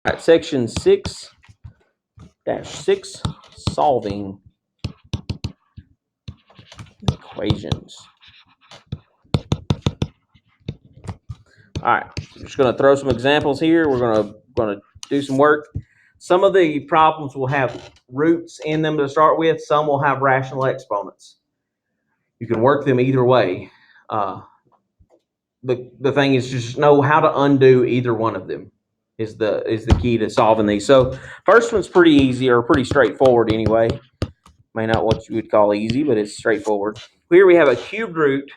All right, section 6-6, solving equations. All right, I'm just going to throw some examples here. We're going to do some work. Some of the problems will have roots in them to start with. Some will have rational exponents. You can work them either way. The thing is just know how to undo either one of them is the key to solving these. So first one's pretty easy, or pretty straightforward anyway. May not what you would call easy, but it's straightforward. Here we have a cubed root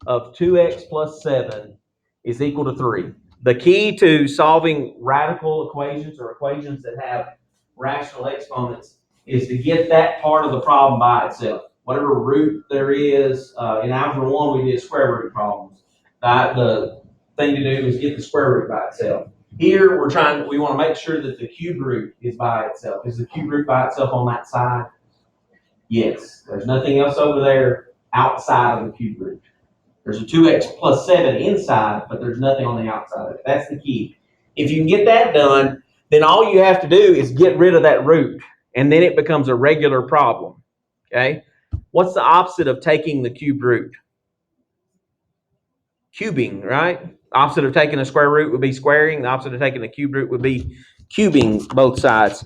of 2x plus 7 is equal to 3. The key to solving radical equations or equations that have rational exponents is to get that part of the problem by itself. Whatever root there is, in Algebra 1 we did square root problems. The thing to do is get the square root by itself. Here we want to make sure that the cubed root is by itself. Is the cubed root by itself on that side? Yes. There's nothing else over there outside of the cubed root. There's a 2x plus 7 inside, but there's nothing on the outside of it. That's the key. If you can get that done, then all you have to do is get rid of that root, and then it becomes a regular problem. Okay? What's the opposite of taking the cubed root? Cubing, right? Opposite of taking a square root would be squaring. The opposite of taking a cubed root would be cubing both sides.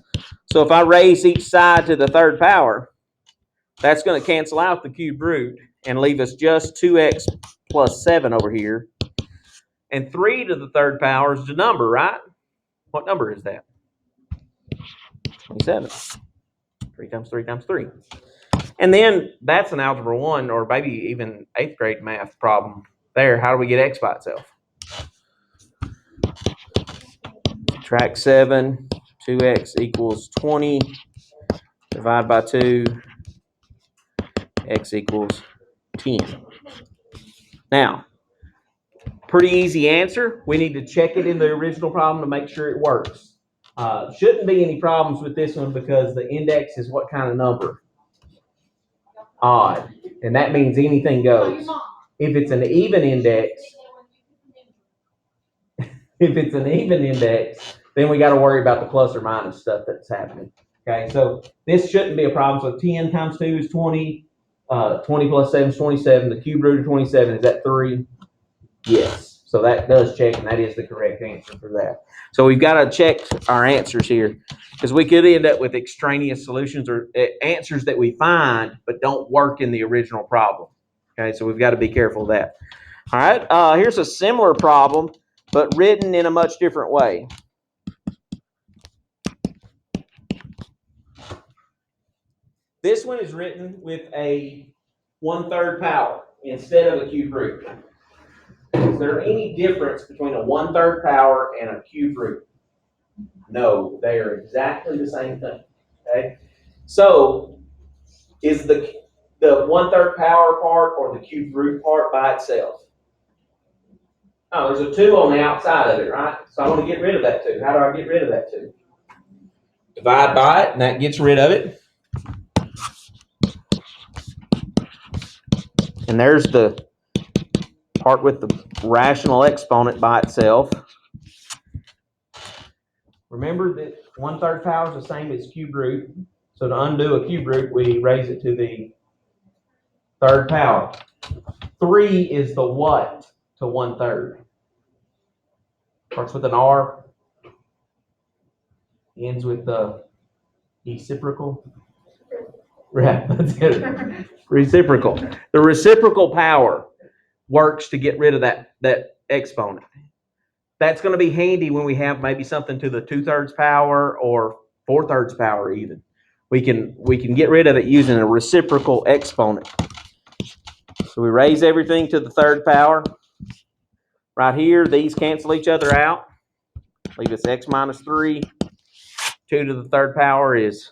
So if I raise each side to the third power, that's going to cancel out the cubed root and leave us just 2x plus 7 over here. And 3 to the third power is the number, right? What number is that? 27. 3 times 3 times 3. And then that's an Algebra 1 or maybe even 8th grade math problem there. How do we get x by itself? Subtract 7. 2x equals 20. Divide by 2. X equals 10. Now, pretty easy answer. We need to check it in the original problem to make sure it works. Shouldn't be any problems with this one because the index is what kind of number? Odd. And that means anything goes. If it's an even index, then we got to worry about the plus or minus stuff that's happening. Okay, so this shouldn't be a problem. So 10 times 2 is 20. 20 plus 7 is 27. The cube root of 27 is that 3? Yes. So that does check, and that is the correct answer for that. So we've got to check our answers here because we could end up with extraneous solutions or answers that we find but don't work in the original problem. Okay, so we've got to be careful of that. All right, here's a similar problem but written in a much different way. This one is written with a 1/3 power instead of a cube root. Is there any difference between a 1/3 power and a cube root? No, they are exactly the same thing. Okay, so is the 1/3 power part or the cube root part by itself? Oh, there's a 2 on the outside of it, right? So I want to get rid of that 2. How do I get rid of that 2? Divide by it, and that gets rid of it. And there's the part with the rational exponent by itself. Remember that 1/3 power is the same as cube root. So to undo a cube root, we raise it to the third power. 3 is the what to 1/3? Starts with an R. Ends with the reciprocal. Right, that's it. Reciprocal. The reciprocal power works to get rid of that exponent. That's going to be handy when we have maybe something to the 2/3 power or 4/3 power even. We can get rid of it using a reciprocal exponent. So we raise everything to the third power. Right here, these cancel each other out. Leave us x minus 3. 2 to the third power is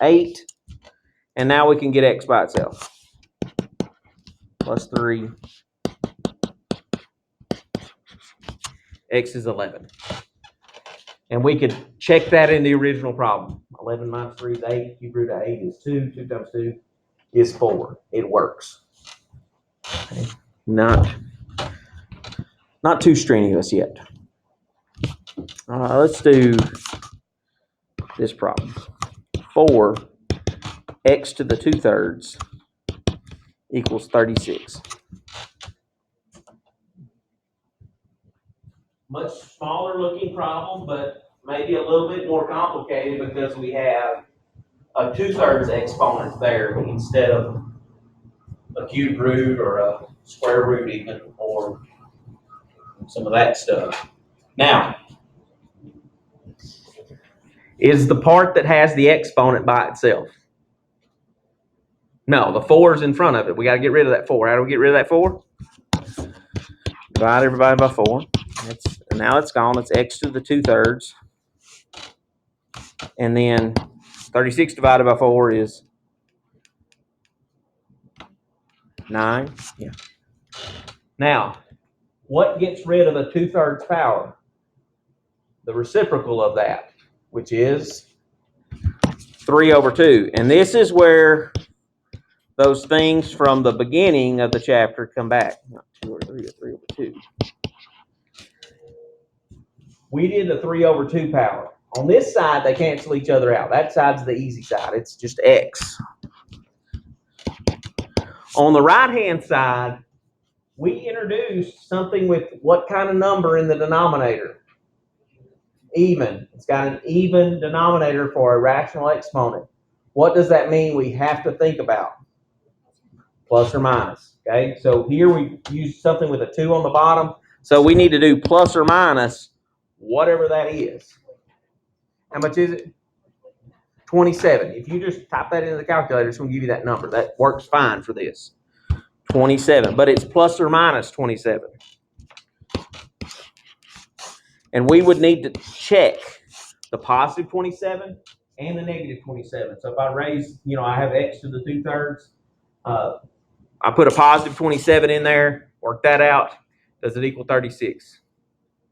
8. And now we can get x by itself. Plus 3. X is 11. And we could check that in the original problem. 11 minus 3 is 8. Cube root of 8 is 2. 2 times 2 is 4. It works. Okay. Not too strenuous yet. Let's do this problem. 4x to the 2/3 equals 36. Much smaller looking problem, but maybe a little bit more complicated because we have a 2/3 exponent there instead of a cube root or a square root even, or some of that stuff. Now, is the part that has the exponent by itself? No, the 4 is in front of it. We got to get rid of that 4. How do we get rid of that 4? Divide everybody by 4. Now it's gone. It's x to the 2/3. And then 36 divided by 4 is 9. Yeah. Now, what gets rid of a 2/3 power? The reciprocal of that, which is 3/2. And this is where those things from the beginning of the chapter come back. Not 2 or 3 or 3/2. We did the 3/2 power. On this side, they cancel each other out. That side's the easy side. It's just x. On the right-hand side, we introduced something with what kind of number in the denominator? Even. It's got an even denominator for a rational exponent. What does that mean we have to think about? Plus or minus. Okay, so here we use something with a 2 on the bottom. So we need to do plus or minus whatever that is. How much is it? 27. If you just type that into the calculator, it's going to give you that number. That works fine for this. 27. But it's plus or minus 27. And we would need to check the positive 27 and the negative 27. So if I raise, I have x to the 2/3. I put a positive 27 in there, work that out. Does it equal 36?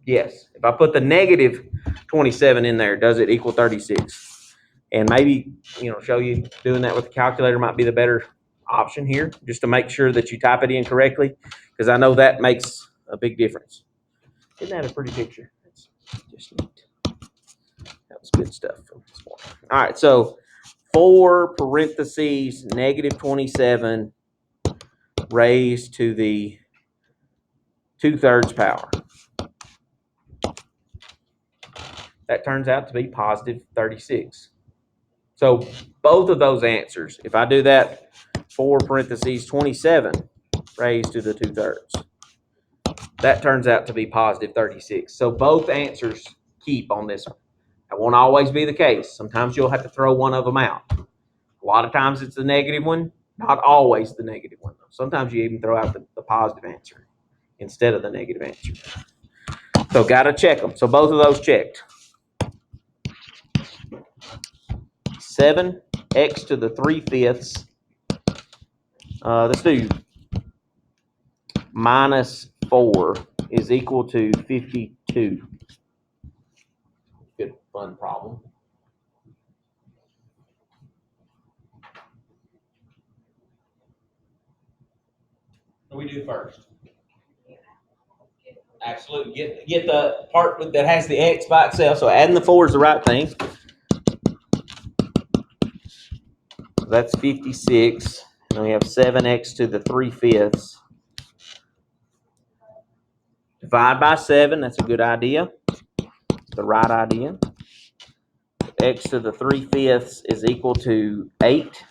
Yes. If I put the negative 27 in there, does it equal 36? And maybe, show you doing that with the calculator might be the better option here, just to make sure that you type it in correctly, because I know that makes a big difference. Isn't that a pretty picture? That's just neat. That was good stuff from this morning. All right, so 4 parentheses negative 27 raised to the 2/3 power. That turns out to be positive 36. So both of those answers, if I do that, 4 parentheses 27 raised to the 2/3, that turns out to be positive 36. So both answers keep on this one. That won't always be the case. Sometimes you'll have to throw one of them out. A lot of times it's the negative one, not always the negative one. Sometimes you even throw out the positive answer instead of the negative answer. So got to check them. So both of those checked. 7x to the 3/5. Let's do minus 4 is equal to 52. Good fun problem. What do we do first? Absolutely. Get the part that has the x by itself. So adding the 4 is the right thing. That's 56. And we have 7x to the 3/5. Divide by 7. That's a good idea. The right idea. X to the 3/5 is equal to 8.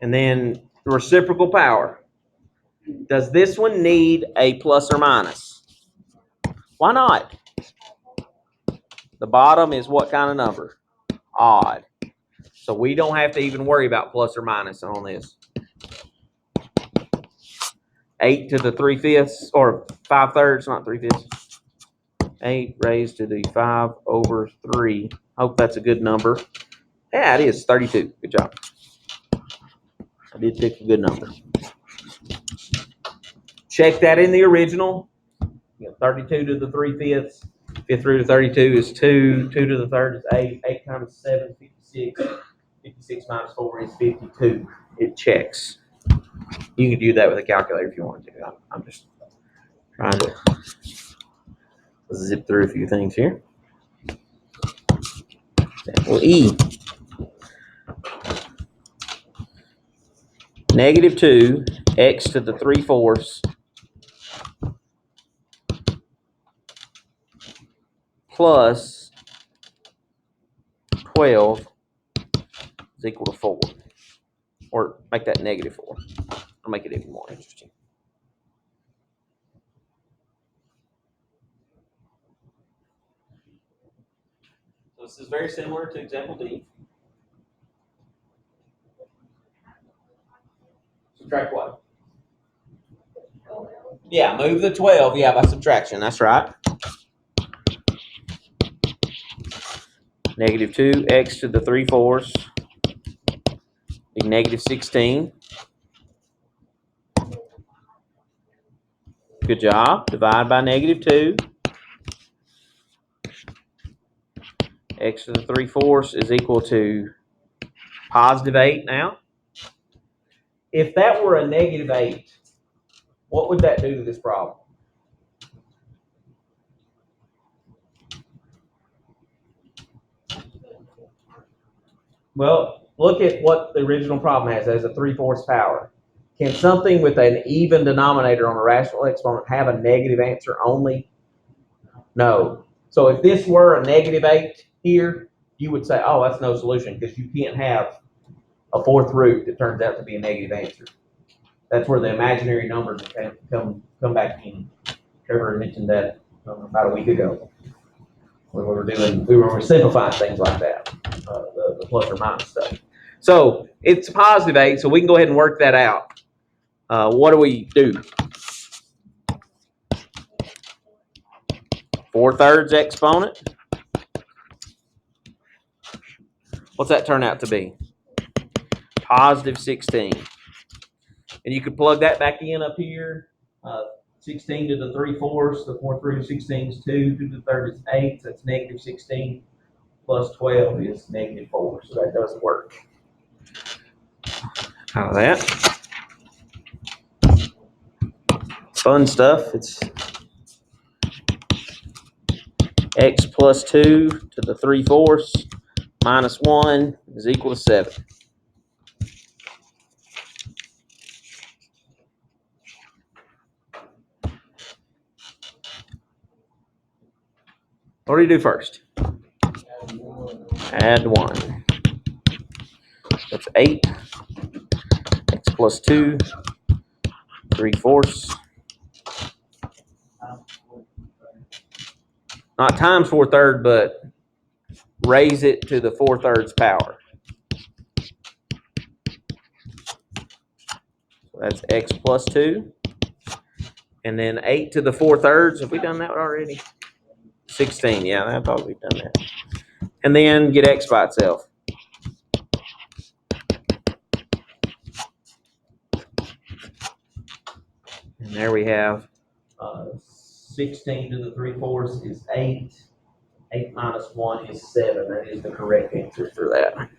And then the reciprocal power. Does this one need a plus or minus? Why not? The bottom is what kind of number? Odd. So we don't have to even worry about plus or minus on this. 8 to the 3/5, or 5/3, not 3/5. 8 raised to the 5/3. Hope that's a good number. Yeah, it is 32. Good job. I did pick a good number. Check that in the original. 32 to the 3/5. 5th root of 32 is 2. 2 to the 3rd is 8. 8 times 7, 56. 56 minus 4 is 52. It checks. You could do that with a calculator if you wanted to. I'm just Trying to zip through a few things here. Example E. Negative 2 x to the 3/4 plus 12 is equal to 4. Or make that negative 4. I'll make it even more interesting. So this is very similar to example D. Subtract what? Yeah, move the 12, yeah, by subtraction, that's right. Negative 2 x to the 3/4 be negative 16. Good job. Divide by negative 2. X to the 3/4 is equal to positive 8 now. If that were a negative 8, what would that do to this problem? Well, look at what the original problem has as a 3/4 power. Can something with an even denominator on a rational exponent have a negative answer only? No. So if this were a negative 8 here, you would say, oh, that's no solution because you can't have a fourth root that turns out to be a negative answer. That's where the imaginary numbers come back in. Trevor mentioned that about a week ago when we were simplifying things like that, the plus or minus stuff. So it's a positive 8, so we can go ahead and work that out. What do we do? 4/3 exponent. What's that turn out to be? Positive 16. And you could plug that back in up here. 16 to the 3/4, the fourth root of 16 is 2, 2 to the third is 8, so that's negative 16, plus 12 is negative 4, so that doesn't work. Out of that. Fun stuff. It's x plus 2 to the 3/4 minus 1 is equal to 7. What do you do first? Add 1. That's 8. X plus 2, 3/4. Not times 4/3, but raise it to the 4/3 power. So that's x plus 2. And then 8 to the 4/3. Have we done that already? 16. Yeah, I thought we'd done that. And then get x by itself. And there we have 16 to the 3/4 is 8. 8 minus 1 is 7. That is the correct answer for that.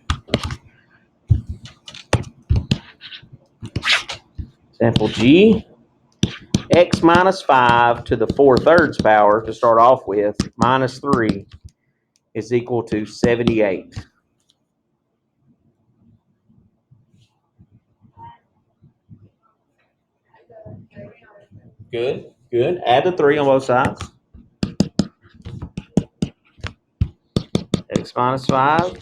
Example G. X minus 5 to the 4/3 power to start off with minus 3 is equal to 78. Good, good. Add the 3 on both sides. X minus 5.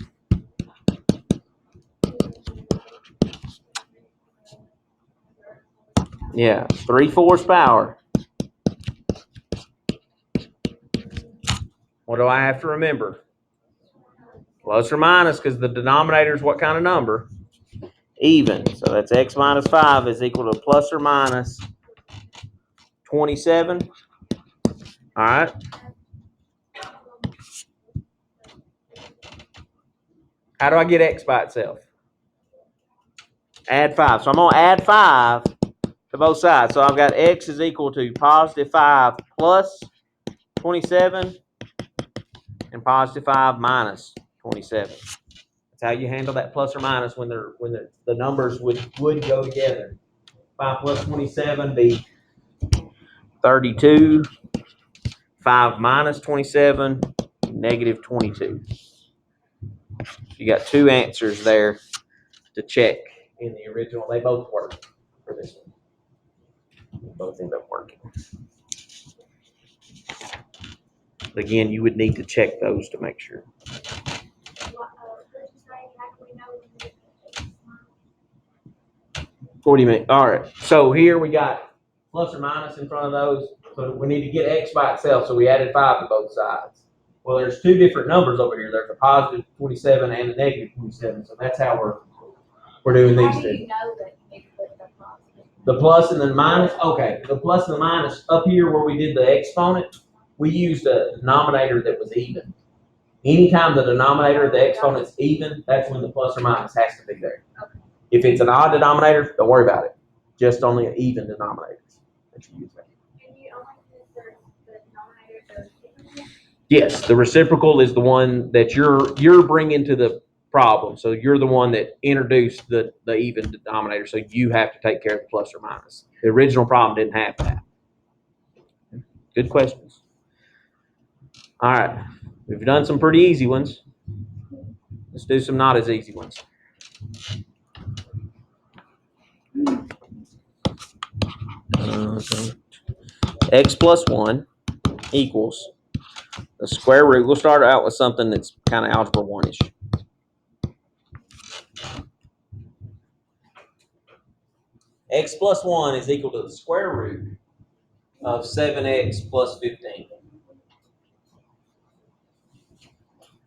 Yeah, 3/4 power. What do I have to remember? Plus or minus, because the denominator is what kind of number? Even. So that's x minus 5 is equal to plus or minus 27. All right. How do I get x by itself? Add 5. So I'm going to add 5 to both sides. So I've got x is equal to positive 5 plus 27 and positive 5 minus 27. That's how you handle that plus or minus when the numbers would go together. 5 plus 27 be 32, 5 minus 27, negative 22. You got two answers there to check in the original. They both work for this one. They both end up working. Again, you would need to check those to make sure. What do you mean? All right. So here we got plus or minus in front of those. So we need to get x by itself. So we added 5 to both sides. Well, there's two different numbers over here. There's a positive 27 and a negative 27. So that's how we're doing these two. How do you know that you need to put the positive? The plus and the minus. Okay. The plus and the minus up here where we did the exponent, we used a denominator that was even. Anytime the denominator of the exponent's even, that's when the plus or minus has to be there. Okay. If it's an odd denominator, don't worry about it. Just only an even denominators that you use there. Can you only use the denominator that is equal? Yes, the reciprocal is the one that you're bringing to the problem. So you're the one that introduced the even denominator. So you have to take care of the plus or minus. The original problem didn't have that. Good questions. All right, we've done some pretty easy ones. Let's do some not as easy ones. X plus 1 equals the square root. We'll start out with something that's kind of algebra 1-ish. X plus 1 is equal to the square root of 7x plus 15.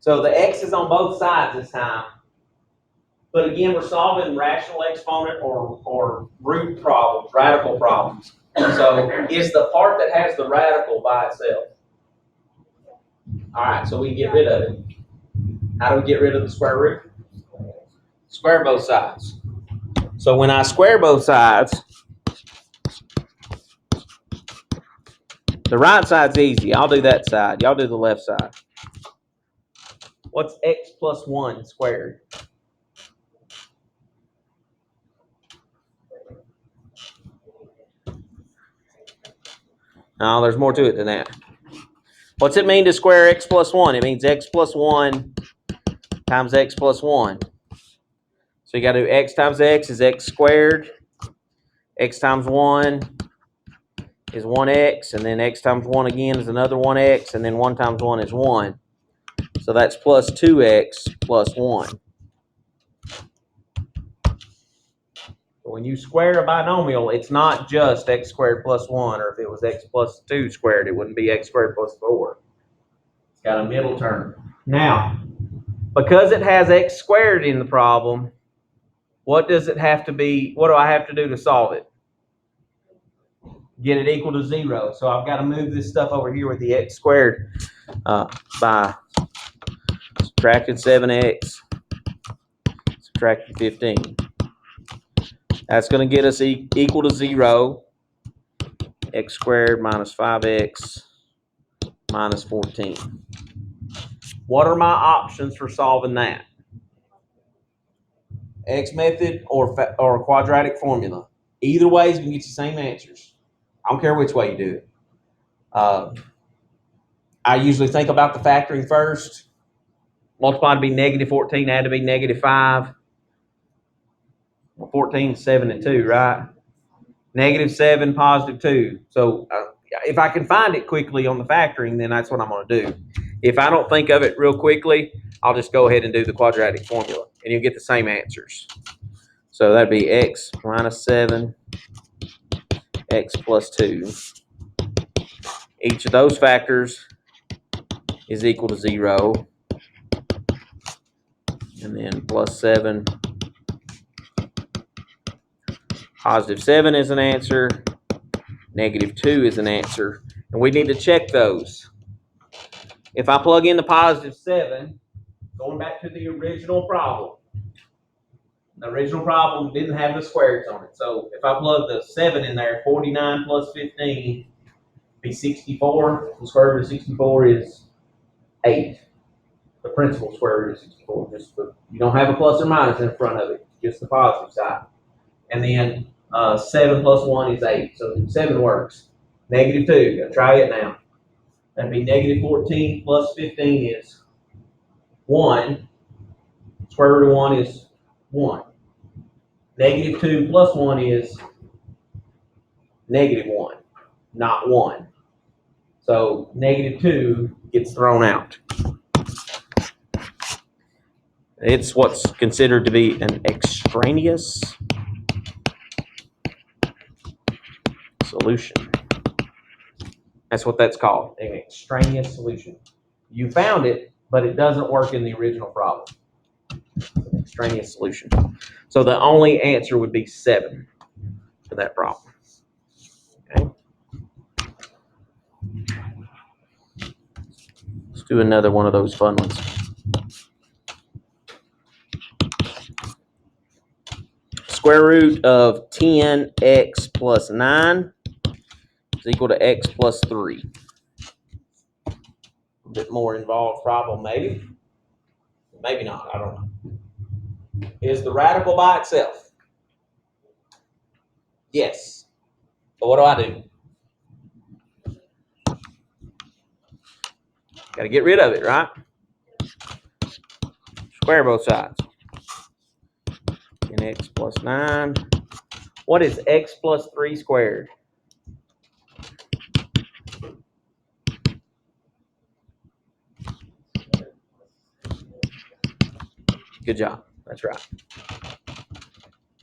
So the x is on both sides this time. But again, we're solving rational exponent or root problems, radical problems. So is the part that has the radical by itself. All right, so we can get rid of it. How do we get rid of the square root? Square both sides. So when I square both sides, the right side's easy. I'll do that side. Y'all do the left side. What's x plus 1 squared? No, there's more to it than that. What's it mean to square x plus 1? It means x plus 1 times x plus 1. So you got to do x times x is x squared. X times 1 is 1x. And then x times 1 again is another 1x. And then 1 times 1 is 1. So that's plus 2x plus 1. When you square a binomial, it's not just x squared plus 1, or if it was x plus 2 squared, it wouldn't be x squared plus 4. It's got a middle term. Now, because it has x squared in the problem, what does it have to be? What do I have to do to solve it? Get it equal to 0. So I've got to move this stuff over here with the x squared by subtracting 7x, subtracting 15. That's going to get us equal to 0, x squared minus 5x minus 14. What are my options for solving that? X method or quadratic formula. Either way is going to get you the same answers. I don't care which way you do it. I usually think about the factoring first. Multiply to be negative 14, add to be negative 5. Well, 14 is 7 and 2, right? Negative 7, positive 2. So if I can find it quickly on the factoring, then that's what I'm going to do. If I don't think of it real quickly, I'll just go ahead and do the quadratic formula, and you'll get the same answers. So that'd be x minus 7, x plus 2. Each of those factors is equal to 0. And then plus 7. Positive 7 is an answer. Negative 2 is an answer. And we need to check those. If I plug in the positive 7, going back to the original problem, the original problem didn't have the squares on it. So if I plug the 7 in there, 49 plus 15 be 64. The square root of 64 is 8. The principal square root of 64. You don't have a plus or minus in front of it, just the positive side. And then 7 plus 1 is 8. So 7 works. Negative 2. Gotta try it now. That'd be negative 14 plus 15 is 1. Square root of 1 is 1. Negative 2 plus 1 is negative 1, not 1. So negative 2 gets thrown out. It's what's considered to be an extraneous solution. That's what that's called, an extraneous solution. You found it, but it doesn't work in the original problem. It's an extraneous solution. So the only answer would be 7 for that problem. Okay. Let's do another one of those fun ones. Square root of 10x plus 9 is equal to x plus 3. A bit more involved problem, maybe. Maybe not, I don't know. Is the radical by itself? Yes. But what do? Got to get rid of it, right? Square both sides. 10x plus 9. What is x plus 3 squared? Good job. That's right.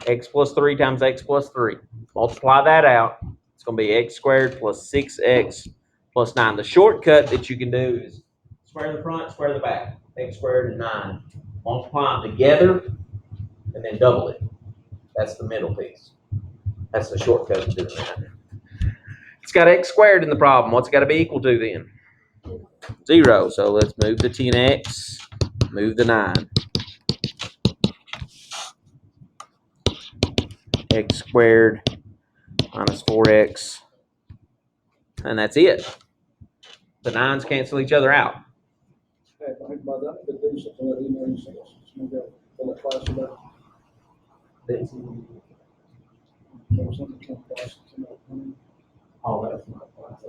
X plus 3 times x plus 3. Multiply that out. It's going to be x squared plus 6x plus 9. The shortcut that you can do is square the front, square the back. X squared and 9. Multiply them together and then double it. That's the middle piece. That's the shortcut to doing that. It's got x squared in the problem. What's it got to be equal to then? 0. So let's move the 10x, move the 9. X squared minus 4x. And that's it. The 9s cancel each other out. Oh, that's not class.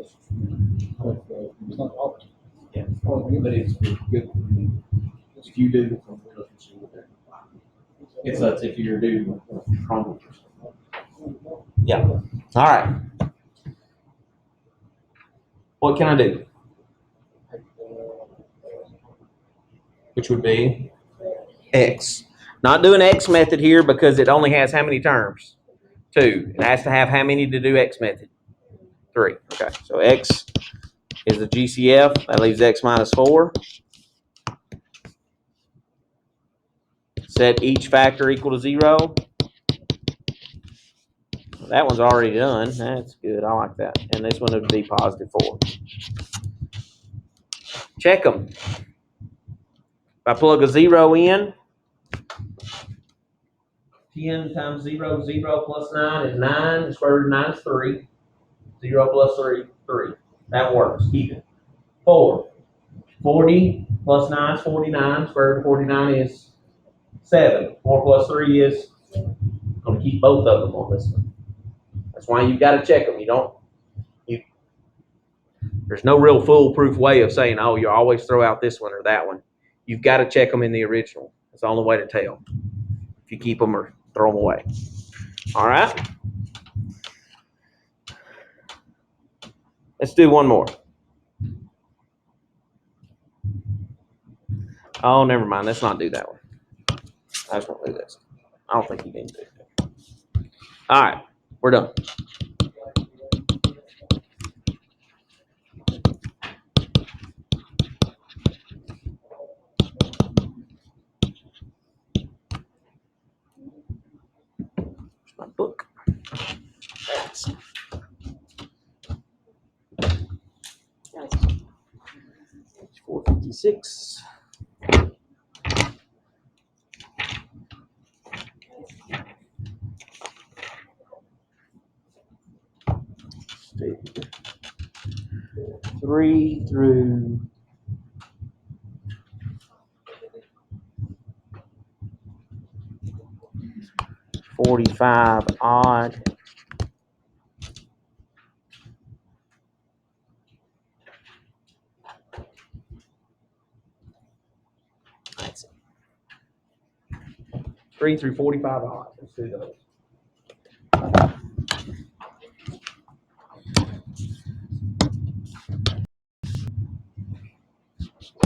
It's not option. Yeah, but it's good. If you do, it's that's if you're doing Chromebook. Yeah. All right. What can I do? Which would be x. Not doing x method here because it only has how many terms? 2. It has to have how many to do x method? 3. Okay. So x is the GCF. That leaves x minus 4. Set each factor equal to 0. That one's already done. That's good. I like that. And this one would be positive 4. Check them. If I plug a 0 in, 10 times 0, 0 plus 9 is 9. The square root of 9 is 3. 0 plus 3, 3. That works. Keep it. 4. 40 plus 9 is 49. Square root of 49 is 7. 4 plus 3 is, I'm going to keep both of them on this one. That's why you've got to check them. There's no real foolproof way of saying, oh, you always throw out this one or that one. You've got to check them in the original. That's the only way to tell if you keep them or throw them away. All right. Let's do one more. Oh, never mind. Let's not do that one. I just won't do this. I don't think you need to do it. All right. We're done. Here's my book. That's 456. Three through 45 odd. 3 through 45 odd. Let's do those.